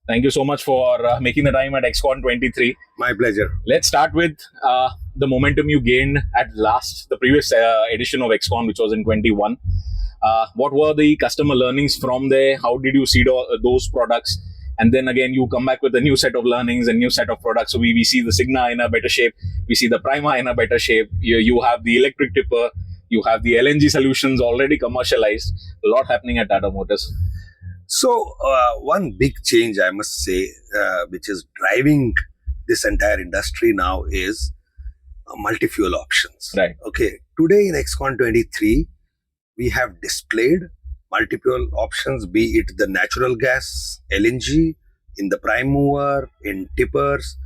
Thank you so much for making the time at XCon 23. My pleasure. Let's start with the momentum you gained at the previous edition of XCon, which was in 21. What were the customer learnings from there? How did you see those products? And then again, you come back with a new set of learnings and new set of products. So we see the Signa in a better shape. We see the Prima in a better shape. You have the electric tipper. You have the LNG solutions already commercialized. A lot happening at Tata Motors. So, one big change, I must say, which is driving this entire industry now is multi-fuel options. Right. Okay. Today in XCon 23, we have displayed multi-fuel options, be it the natural gas, LNG, in the prime mover, in tippers,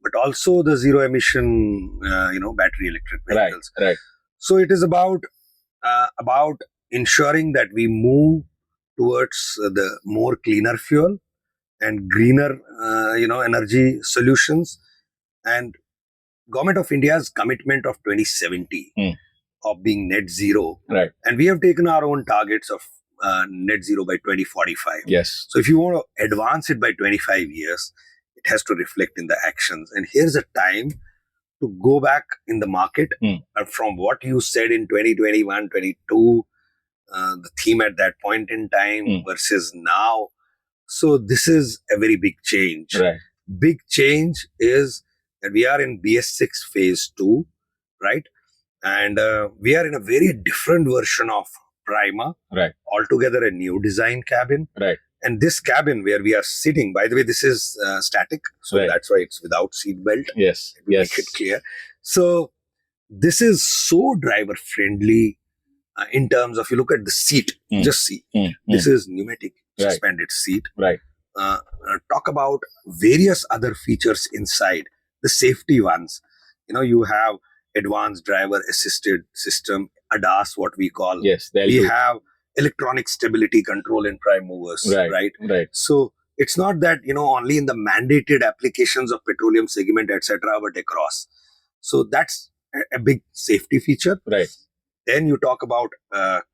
but also the zero emission, battery electric vehicles. Right. So it is about ensuring that we move towards the more cleaner fuel and greener, energy solutions. And Government of India's commitment of 2070 of being net zero. Right. And we have taken our own targets of net zero by 2045. Yes. So if you want to advance it by 25 years, it has to reflect in the actions. And here's a time to go back in the market from what you said in 2021, 22, the theme at that point in time versus now. So this is a very big change. Right. Big change is that we are in BS6 phase 2, right? And we are in a very different version of Prima. Right. Altogether a new design cabin. Right. And this cabin where we are sitting, by the way, this is static. So that's why it's without seat belt. Yes. Make it clear. So this is so driver friendly in terms of, you look at the seat, just see. This is pneumatic suspended seat. Right. Talk about various other features inside, the safety ones. You have advanced driver assisted system, ADAS, what we call. Yes. We have electronic stability control in prime movers, right? So it's not that, only in the mandated applications of petroleum segment, etc., but across. So that's a big safety feature. Right. Then you talk about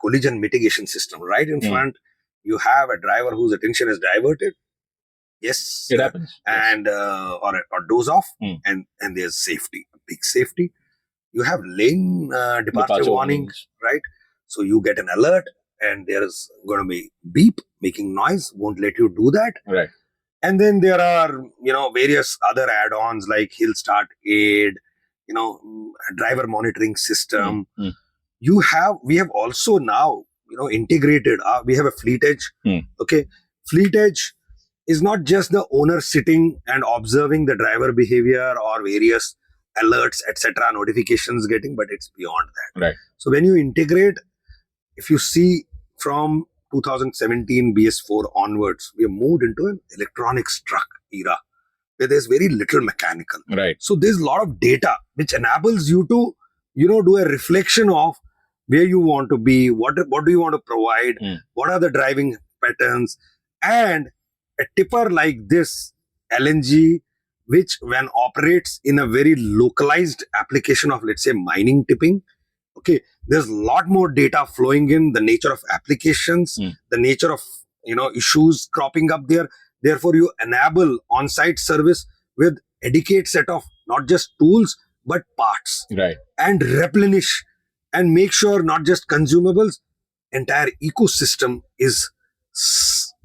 collision mitigation system. Right in front, you have a driver whose attention is diverted. Yes. It happens. And or doze off, and there's safety, a big safety. You have lane departure warnings, right? So you get an alert, and there's going to be beep making noise, won't let you do that. Right. And then there are, various other add-ons like hill start aid, driver monitoring system. We have also now, integrated, we have a fleet edge. Okay. Fleet edge is not just the owner sitting and observing the driver behavior or various alerts, etc., notifications getting, but it's beyond that. Right. So when you integrate, if you see from 2017 BS4 onwards, we have moved into an electronics truck era where there's very little mechanical. Right. So there's a lot of data which enables you to, do a reflection of where you want to be, what do you want to provide, what are the driving patterns, and a tipper like this, LNG, which when operates in a very localized application of, let's say, mining tipping, okay, there's a lot more data flowing in, the nature of applications, the nature of, issues cropping up there. Therefore, you enable on-site service with adequate set of not just tools, but parts. Right. And replenish and make sure not just consumables, entire ecosystem is,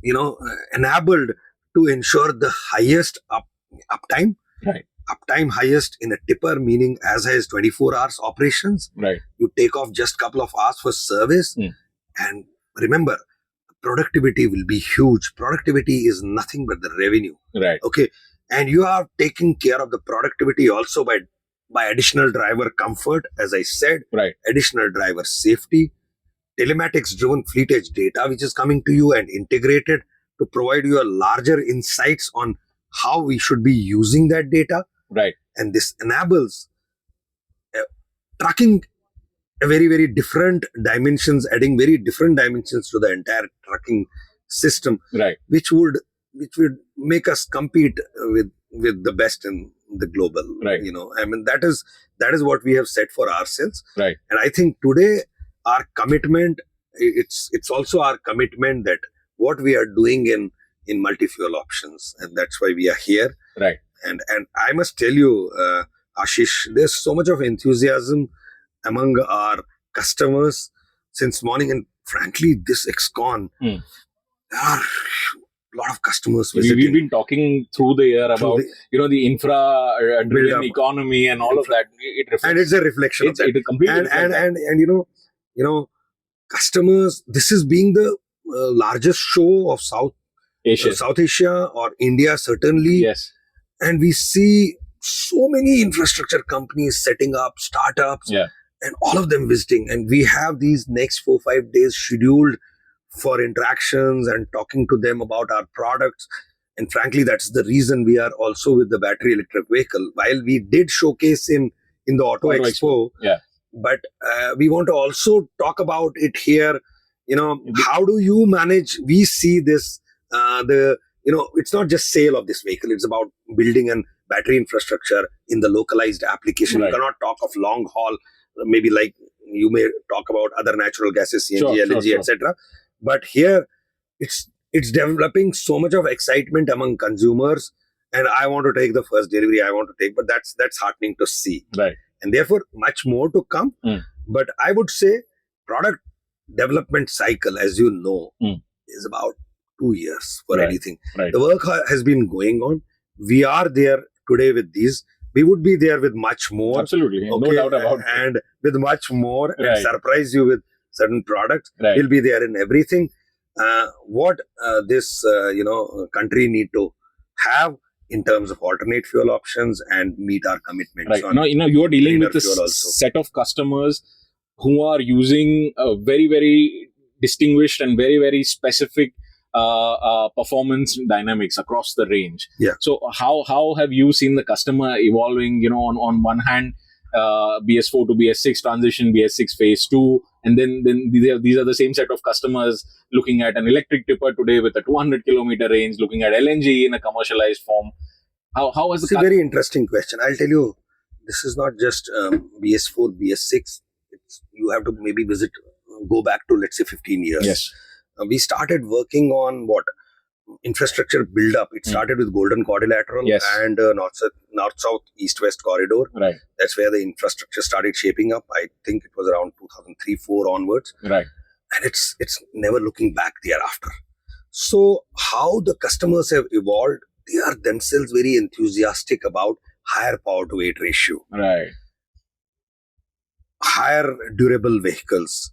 enabled to ensure the highest uptime. Right. Uptime highest in a tipper, meaning as high as 24 hours operations. Right. You take off just a couple of hours for service. And remember, productivity will be huge. Productivity is nothing but the revenue. Right. Okay. And you are taking care of the productivity also by additional driver comfort, as I said, right, additional driver safety, telematics-driven fleet edge data, which is coming to you and integrated to provide you a larger insights on how we should be using that data. Right. And this enables trucking a very, very different dimensions, adding very different dimensions to the entire trucking system, right, which would make us compete with the best in the global. Right. I mean, that is what we have set for ourselves. Right. And I think today our commitment, it's also our commitment that what we are doing in in multi-fuel options, and that's why we are here. Right. And I must tell you, Ashish, there's so much of enthusiasm among our customers since morning, and frankly, this XCon, there are a lot of customers visiting. We've been talking through the year about the infra-driven economy and all of that. It reflects, and it's a reflection of that. It completely and you know, customers. This is being the largest show of South Asia or India, certainly. Yes. And we see so many infrastructure companies setting up startups, and all of them visiting. And we have these next 4-5 days scheduled for interactions and talking to them about our products. And frankly, that's the reason we are also with the battery electric vehicle. While we did showcase in the Auto Expo, but we want to also talk about it here. How do you manage? We see this, it's not just sale of this vehicle. It's about building an battery infrastructure in the localized application. You cannot talk of long haul, maybe like you may talk about other natural gases, CNG, LNG, etc. But here, it's developing so much of excitement among consumers, and I want to take the first delivery. But that's heartening to see. Right. And therefore, much more to come. But I would say product development cycle, as you know, is about 2 years for anything. Right. The work has been going on. We are there today with these. We would be there with much more. Absolutely. No doubt about it. And with much more, and surprise you with certain products. Right. We'll be there in everything. What this country need to have in terms of alternate fuel options and meet our commitments. Right. Now, you are dealing with a set of customers who are using a very, very distinguished and very, very specific performance dynamics across the range. Yeah. So how have you seen the customer evolving? On one hand, BS4 to BS6 transition, BS6 phase 2, and then these are the same set of customers looking at an electric tipper today with a 200 kilometer range, looking at LNG in a commercialized form. How has it's a very interesting question. I'll tell you, this is not just BS4, BS6. You have to maybe go back to, let's say, 15 years. Yes. We started working on infrastructure build up. It started with Golden Quadrilateral and North-South, East-West corridor. Right. That's where the infrastructure started shaping up. I think it was around 2003-04 onwards. Right. And it's never looking back thereafter. So how the customers have evolved, they are themselves very enthusiastic about higher power to weight ratio. Right. Higher durable vehicles,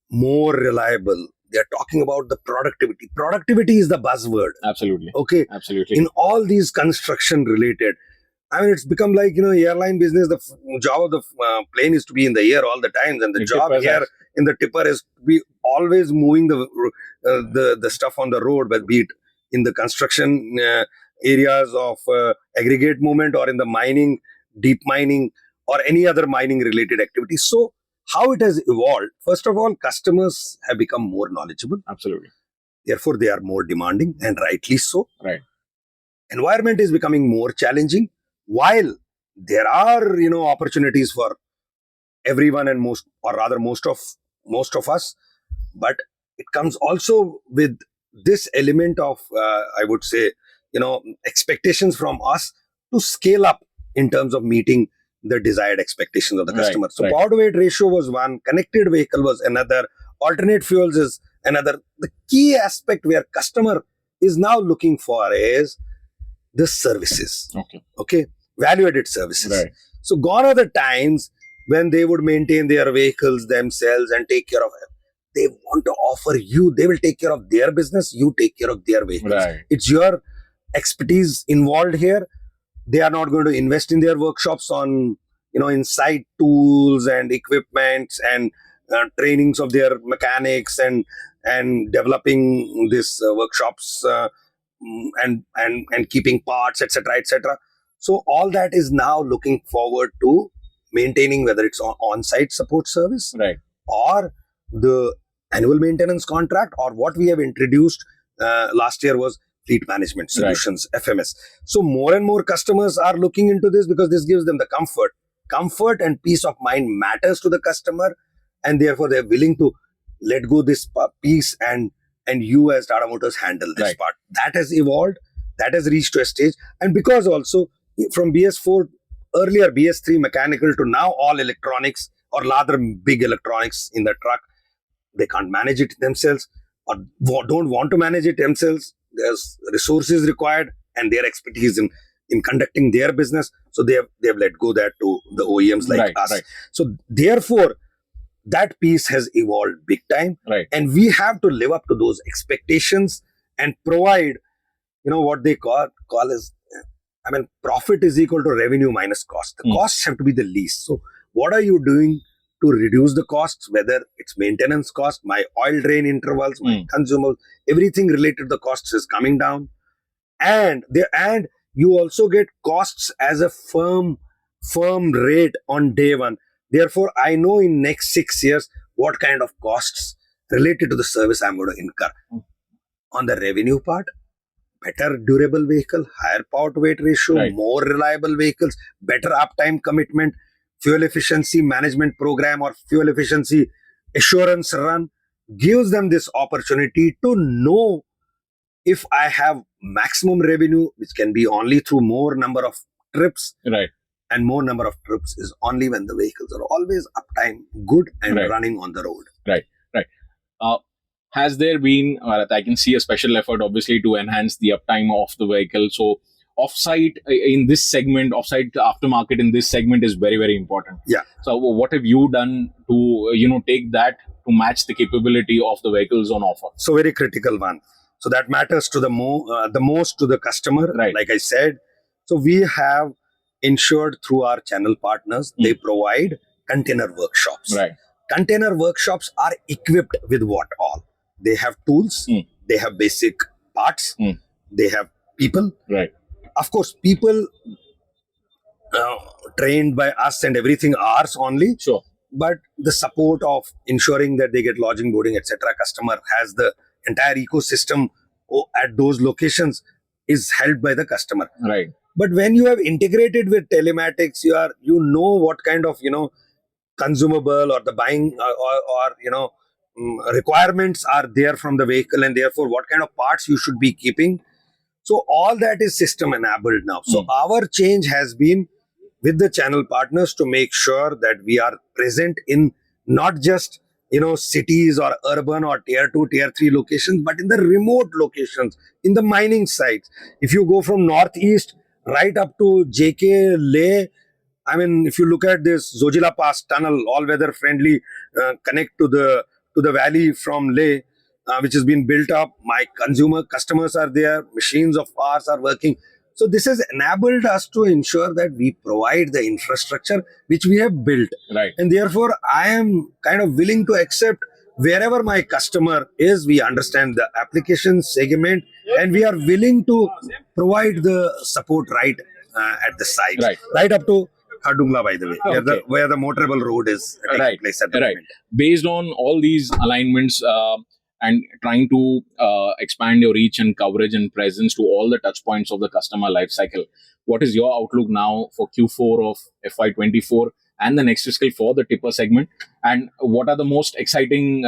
more reliable. They're talking about the productivity. Productivity is the buzzword. Absolutely. Okay. Absolutely. In all these construction related, it's become like, airline business, the job of the plane is to be in the air all the time. And the job here in the tipper is to be always moving the stuff on the road, but be it in the construction areas of aggregate movement or in the mining, deep mining, or any other mining related activity. So, how it has evolved, first of all, customers have become more knowledgeable. Absolutely. Therefore, they are more demanding, and rightly so. Right. Environment is becoming more challenging, while there are, opportunities for everyone and most of us. But it comes also with this element of, I would say, expectations from us to scale up in terms of meeting the desired expectations of the customer. So power to weight ratio was one, connected vehicle was another, alternate fuels is another. The key aspect where customer is now looking for is the services. Okay. Value-added services. Right. So gone are the times when they would maintain their vehicles themselves and take care of it. They want to offer you, they will take care of their business, you take care of their vehicles. Right. It's your expertise involved here. They are not going to invest in their workshops on, inside tools and equipment and trainings of their mechanics and developing these workshops and keeping parts, etc., etc. So all that is now looking forward to maintaining, whether it's on-site support service, right, or the annual maintenance contract, or what we have introduced last year was fleet management solutions, right, FMS. So more and more customers are looking into this because this gives them the comfort. Comfort and peace of mind matters to the customer, and therefore they're willing to let go this piece and and you as Tata Motors handle this Right. part. That has evolved, that has reached to a stage. And because also from BS4, earlier BS3 mechanical to now all electronics or rather big electronics in the truck, they can't manage it themselves or don't want to manage it themselves. There's resources required and their expertise in conducting their business. So they have let go that to the OEMs like Right, us. right. So therefore, that piece has evolved big time. Right. And we have to live up to those expectations and provide, what they call as, profit is equal to revenue minus cost. The costs have to be the least. So what are you doing to reduce the costs, whether it's maintenance cost, my oil drain intervals, my consumables, everything related to the costs is coming down. And you also get costs as a firm rate on day one. Therefore, I know in next 6 years what kind of costs related to the service I'm going to incur. On the revenue part, better durable vehicle, higher power to weight ratio, Right. more reliable vehicles, better uptime commitment, fuel efficiency management program or fuel efficiency assurance run gives them this opportunity to know if I have maximum revenue, which can be only through more number of trips. Right. And more number of trips is only when the vehicles are always uptime good and Right. running on the road. Right. Has there been, I can see a special effort obviously to enhance the uptime of the vehicle. So offsite in this segment, offsite aftermarket in this segment is very, very important. Yeah. So what have you done to, take that to match the capability of the vehicles on offer? So very critical one. So that matters to the most to the customer, Right. like I said. So we have ensured through our channel partners, they provide container workshops. Right. Container workshops are equipped with what all? They have tools, they have basic parts, they have people. Right. Of course, people trained by us and everything ours only. Sure. But the support of ensuring that they get lodging, boarding, etc. Customer has the entire ecosystem at those locations is held by the customer. Right. But when you have integrated with telematics, you know what kind of consumable or the buying or requirements are there from the vehicle, and therefore what kind of parts you should be keeping. So all that is system enabled now. So our change has been with the channel partners to make sure that we are present in not just cities or urban or tier 2 tier 3 locations, but in the remote locations, in the mining sites. If you go from northeast right up to JK, Leh, if you look at this Zojila Pass tunnel, all weather friendly, connect to the valley from Leh, which has been built up. My customers are there, machines of ours are working. So this has enabled us to ensure that we provide the infrastructure which we have built. Right. And therefore, I am kind of willing to accept wherever my customer is, we understand the application segment, and we are willing to provide the support right at the site. Right up to Hardungla, by the way, where the motorable road is taking place at the moment. Based on all these alignments and trying to expand your reach and coverage and presence to all the touch points of the customer life cycle, what is your outlook now for Q4 of FY24 and the next fiscal for the tipper segment? And what are the most exciting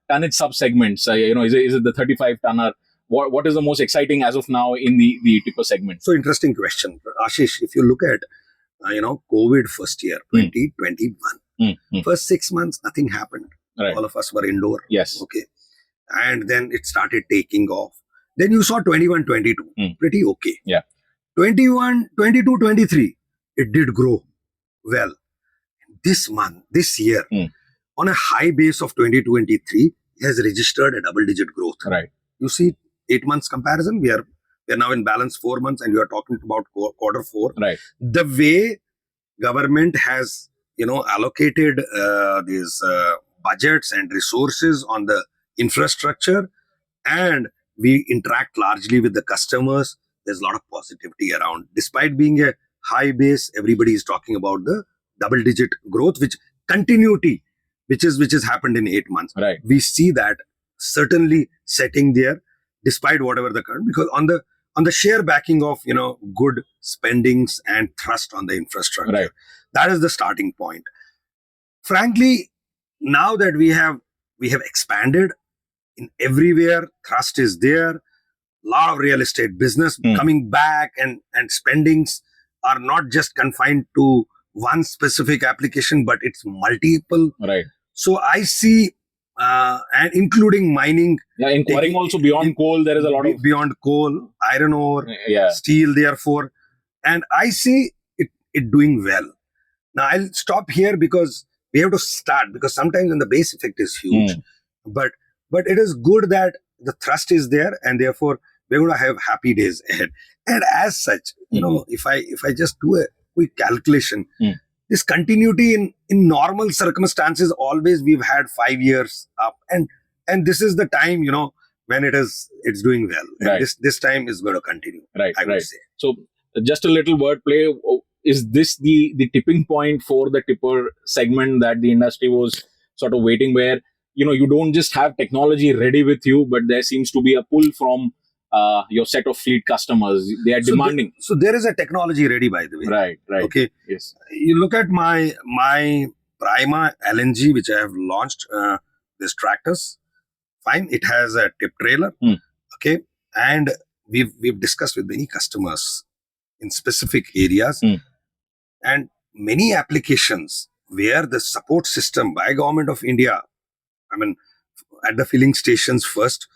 tonnage sub-segments? Is it the 35 tonner? What is the most exciting as of now in the tipper segment? So interesting question, Ashish. If you look at COVID first year, 2021. First 6 months, nothing happened. Right. All of us were indoor. Yes. Okay. And then it started taking off. Then you saw 21, 22. Pretty okay. Yeah. 21, 22, 23. It did grow well. This year, on a high base of 2023, has registered a double-digit growth. Right. You see, 8 months comparison, we are now in balance 4 months, and you are talking about quarter 4. Right. The way government has allocated these budgets and resources on the infrastructure, and we interact largely with the customers, there's a lot of positivity around. Despite being a high base, everybody is talking about the double-digit growth, which continuity, which has happened in 8 months. Right. We see that certainly setting there, despite whatever the current, because on the sheer backing of good spendings and thrust on the infrastructure. Right. That is the starting point. Frankly, now that we have expanded, in everywhere. Thrust is there. Lot of real estate business coming back, and spendings are not just confined to one specific application, but it's multiple. Right. So I see, and including mining. Yeah, inquiring also beyond coal, there is a lot of beyond coal, iron ore, yeah, steel. Therefore, and I see it doing well. Now I'll stop here because we have to start, because sometimes when the base effect is huge, but it is good that the thrust is there, and therefore we're going to have happy days ahead. And as such, you know, if I just do a quick calculation, this continuity in normal circumstances, always we've had 5 years up, and this is the time, you know, when it's doing well. And right. this time is going to continue. Right. I would say. So just a little wordplay. Is this the tipping point for the tipper segment that the industry was sort of waiting, where, you know, you don't just have technology ready with you, but there seems to be a pull from your set of fleet customers? They are demanding. So there is a technology ready, by the way. Right. Okay. Yes. You look at my Prima LNG, which I have launched, this tractors. Fine. It has a tip trailer. Okay. And we've discussed with many customers in specific areas, and many applications where the support system by Government of India, I mean, at the filling stations first,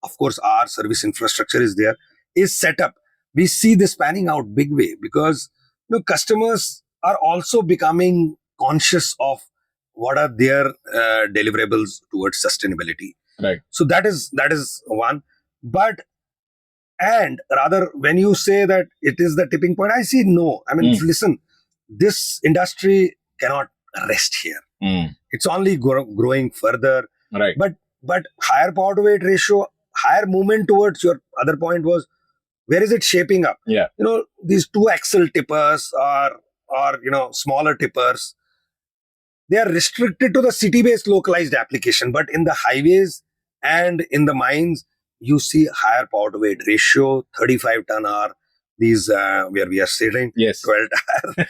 of course, our service infrastructure is there, is set up. We see this panning out big way, because, you know, customers are also becoming conscious of what are their deliverables towards sustainability. Right. So that is one. But, and rather, when you say that it is the tipping point, I see no. I mean, listen, this industry cannot rest here. It's only growing further. Right. But higher power to weight ratio, higher movement towards, your other point was, where is it shaping up? Yeah. You know, these 2-axle tippers or you know, smaller tippers, they are restricted to the city-based localized application. But in the highways and in the mines, you see higher power to weight ratio, 35 ton hour. These where we are sitting, yes, 12 tire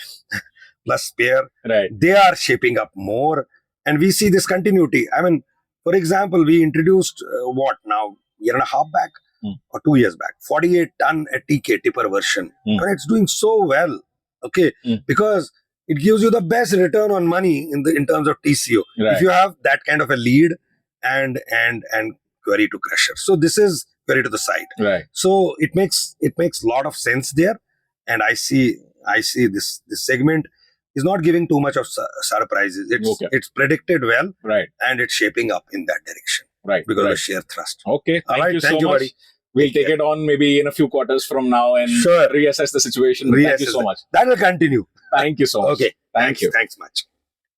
plus spare. Right. They are shaping up more, and we see this continuity. I mean, for example, we introduced year and a half back or 2 years back, 48 ton a TK tipper version, and it's doing so well. Okay, because it gives you the best return on money in terms of TCO. Right. If you have that kind of a lead and query to crusher. So this is query to the site. Right. So it makes a lot of sense there, and I see this segment is not giving too much of surprises. It's predicted well, right, and it's shaping up in that direction, right, because of the sheer thrust. Okay, thank you so much. Buddy. We'll take it on maybe in a few quarters from now and reassess the situation. Thank you so much. That will continue. Thank you so much. Okay, thank you. Thanks much.